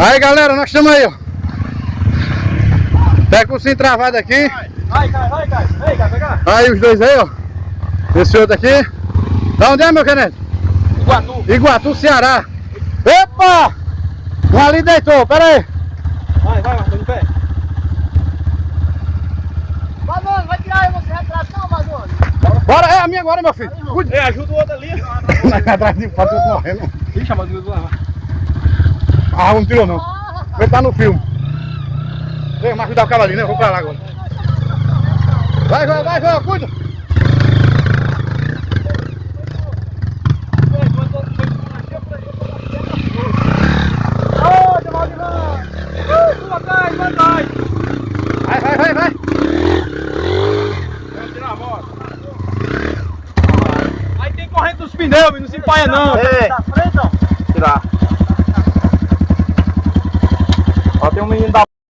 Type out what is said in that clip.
Aí galera, nós estamos aí, ó. Pega o cinto travado aqui. Vai, Caio. Vem, Caio, pegar. Aí os dois aí, ó. Esse outro aqui. Da onde é, meu canete? Iguatu, Ceará. Epa! Um ali deitou, pera aí. Vai, Marcos, de pé. Madone, vai tirar aí você retrato não, Madone? Bora, é a minha agora, meu filho. Cuide. Ajuda o outro ali. Atrás de fato, eu tô morrendo. Ixi, Madone, vou levar. Ah, não tirou não. Ele tá no filme. Vem, Marcos, dá o cavalinho, né? Eu vou pra lá agora. Vai, João, cuida. Vai. Vamos tirar a moto. Aí tem corrente dos pneus, não se empaia não. Tá frente, ó. Tirar. Ó, tem um menino da